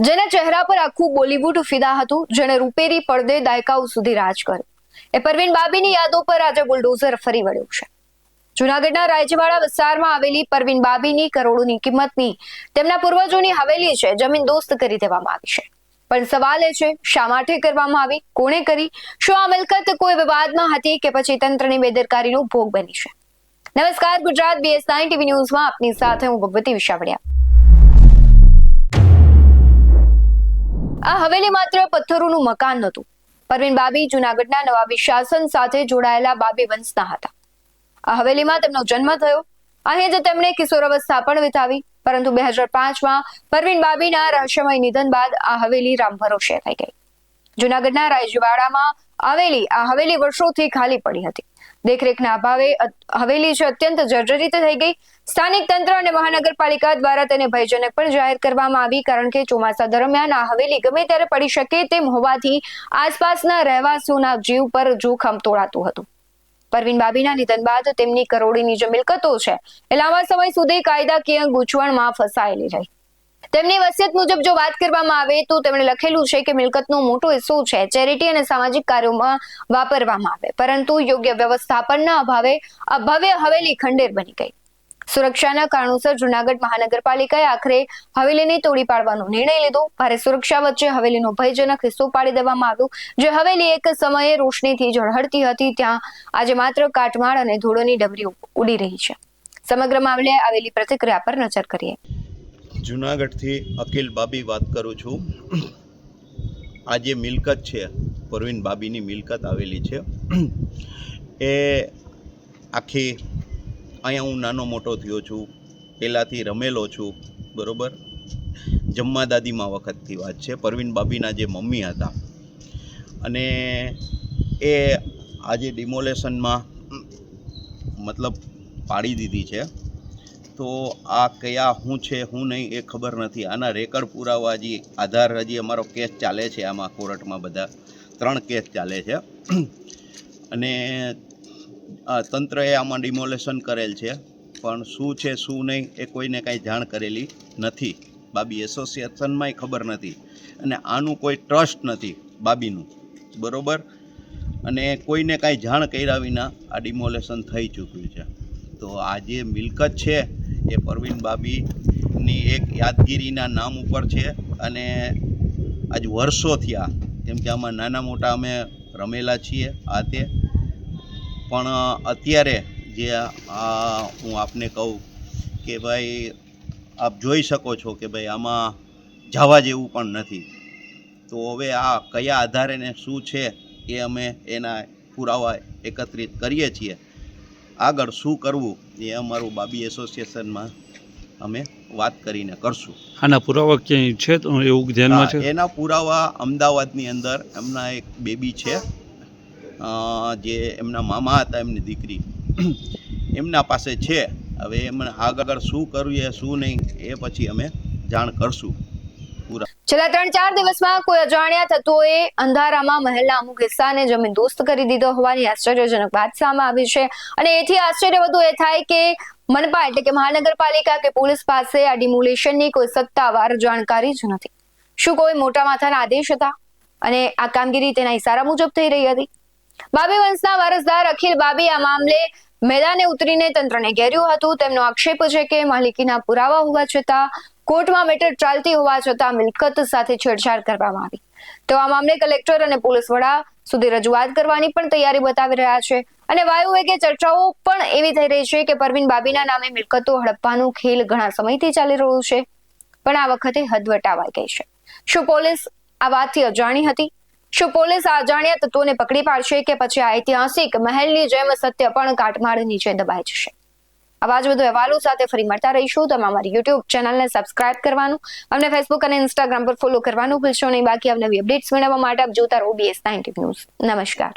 જેના ચહેરા પર આખું બોલિવૂડ ફિદા હતું, જેણે રૂપેરી પડદે દાયકાઓ સુધી રાજ કર્યું, એ પરવીન બાબીની યાદો પર આજે બુલડોઝર ફરી વળ્યું છે. જૂનાગઢના રાજવાડા વિસ્તારમાં આવેલી પરવીન બાબીની કરોડોની કિંમતની તેમના પૂર્વજોની હવેલી છે, જમીન દોસ્ત કરી દેવામાં આવી છે. પણ સવાલ એ છે, શા માટે કરવામાં આવી, કોણે કરી, શું આ મિલકત કોઈ વિવાદમાં હતી કે પછી તંત્રની બેદરકારીનો ભોગ બની છે? નમસ્કાર, ગુજરાત BS9 TV ન્યૂઝમાં આપની સાથે હું ભગવતી વિશાવડિયા. આ હવેલી માત્ર પથ્થરોનું મકાન નહોતું. પરવીન બાબી જૂનાગઢના નવાબી શાસન સાથે જોડાયેલા બાબી વંશના હતા. આ હવેલીમાં તેમનો જન્મ થયો, અહીં જ તેમણે કિશોરાવસ્થા પણ વિતાવી. પરંતુ 2005માં પરવીન બાબીના રહસ્યમય નિધન બાદ આ હવેલી રામભરોસે થઈ ગઈ. જૂનાગઢના રાજવાડામાં આવેલી આ હવેલી વર્ષોથી ખાલી પડી હતી. દેખરેખના અભાવે હવેલી છે અત્યંત જર્જરિત થઈ ગઈ. સ્થાનિક તંત્ર અને મહાનગરપાલિકા દ્વારા તેને ભયજનક પણ જાહેર કરવામાં આવી, કારણ કે ચોમાસા દરમિયાન આ હવેલી ગમે ત્યારે પડી શકે તેમ હોવાથી આસપાસના રહેવાસીઓના જીવ પર જોખમ તોળાતું હતું. પરવીન બાબીના નિધન બાદ તેમની કરોડોની જે મિલકતો છે એ લાંબા સમય સુધી કાયદાકીય ગૂંચવણમાં ફસાયેલી રહી. તેમની વસિયત મુજબ જો વાત કરવામાં આવે તો તેમણે લખેલું છે કે મિલકતનો મોટો હિસ્સો છે ચેરિટી અને સામાજિક કાર્યોમાં વાપરવામાં આવે, પરંતુ યોગ્ય વ્યવસ્થાપનના અભાવે આ ભવ્ય હવેલી ખંડેર બની ગઈ. સુરક્ષાના કારણોસર જૂનાગઢ મહાનગરપાલિકાએ આખરે હવેલીને તોડી પાડવાનો નિર્ણય લીધો. ભારે સુરક્ષા વચ્ચે હવેલીનો ભયજનક હિસ્સો પાડી દેવામાં આવ્યો. જે હવેલી એક સમયે રોશનીથી ઝળહળતી હતી, ત્યાં આજે માત્ર કાટમાળ અને ધૂળોની ડમરી ઉડી રહી છે. સમગ્ર મામલે આવેલી પ્રતિક્રિયા પર નજર કરીએ. જૂનાગઢથી અકિલ બાબી વાત કરું છું. આ જે મિલકત છે, પરવીન બાબીની મિલકત આવેલી છે, એ આખી અહીંયા હું નાનો મોટો થયો છું, પહેલાંથી રમેલો છું, બરાબર. જમ્મા દાદીમાં વખતથી વાત છે. પરવીન બાબીના જે મમ્મી હતા અને એ આજે ડિમોલેશનમાં મતલબ પાડી દીધી છે. તો આ કયા શું છે શું નહીં એ ખબર નથી. આના રેકર્ડ પુરાવા હજી આધાર હજી અમારો કેસ ચાલે છે, આમાં કોર્ટમાં બધા 3 કેસ ચાલે છે. અને તંત્રએ આમાં ડિમોલેશન કરેલ છે, પણ શું છે શું નહીં એ કોઈને કાંઈ જાણ કરેલી નથી. બાબી એસોસિએશનમાંય ખબર નથી, અને આનું કોઈ ટ્રસ્ટ નથી બાબીનું, બરાબર. અને કોઈને કાંઈ જાણ કર્યા વિના આ ડિમોલેશન થઈ ચૂક્યું છે. તો આ જે મિલકત છે એ પરવીન બાબીની એક યાદગીરીના નામ ઉપર છે. અને આજ વર્ષો થયા, કેમ કે આમાં નાના મોટા અમે રમેલા છીએ આ તે. પણ અત્યારે જે હું આપને કહું કે ભાઈ આપ જોઈ શકો છો કે ભાઈ આમાં જવા જેવું પણ નથી. તો હવે આ કયા આધારે ને શું છે એ અમે એના પુરાવા એકત્રિત કરીએ છીએ. આગળ શું કરવું એ અમારું બાબી એસોસિએશનમાં અમે વાત કરીને કરશું. આના પુરાવા ક્યાંય છે તો એવું ધ્યાનમાં છે? એના પુરાવા અમદાવાદની અંદર એમના એક બેબી છે, જે એમના મામા હતા, એમની દીકરી, એમના પાસે છે. હવે એમને આગળ શું કરવું એ શું નહીં એ પછી અમે જાણ કરશું. છેલ્લા 3-4 દિવસમાં કોઈ અજાણ્યા તત્વોએ અંધારામાં મહેલના અમુક હિસ્સાને જમીન દોસ્ત કરી દીધો હોવાની આશ્ચર્યજનક વાત સામે આવી છે. અને એથી આશ્ચર્ય વધુ એ થાય કે મનપા એટલે કે મહાનગરપાલિકા કે પોલીસ પાસે આ ડિમોલેશનની કોઈ સત્તાવાર જાણકારી જ નથી. શું કોઈ મોટા માથાના આદેશ હતા અને આ કામગીરી તેના ઇશારા મુજબ થઈ રહી હતી? બાબી વંશના વારસદાર અખિલ બાબી આ મામલે મેદાને ઉતરીને તંત્રને ઘેર્યું હતું. તેમનો આક્ષેપ છે કે માલિકીના પુરાવા હોવા છતાં, કોર્ટમાં મેટર ચાલતી હોવા છતાં મિલકત સાથે છેડછાડ કરવામાં આવી. તો આ મામલે કલેક્ટર અને પોલીસ વડા સુધી રજૂઆત કરવાની પણ તૈયારી બતાવી રહ્યા છે. અને વાયુવેગે ચર્ચાઓ પણ એવી થઈ રહી છે કે પરવીન બાબીના નામે મિલકતો હડપવાનું ખેલ ઘણા સમયથી ચાલી રહ્યું છે, પણ આ વખતે હદ વટાવાઈ ગઈ છે. શું પોલીસ આ વાતથી અજાણી હતી? શું પોલીસ આ અજાણ્યા તત્વોને પકડી પાડશે કે પછી આ ઐતિહાસિક મહેલની જેમ સત્ય પણ કાટમાળ નીચે દબાઈ જશે? આવા જ વધુ અહેવાલો સાથે ફરી મળતા રહીશું. તમે અમારી YouTube ચેનલને સબસ્ક્રાઇબ કરવાનું, અમને Facebook અને Instagram પર ફોલો કરવાનું ભૂલશો નહીં. બાકી નવી અપડેટ્સ મેળવવા માટે આપ જોતા રહો BS9 TV ન્યૂઝ. નમસ્કાર.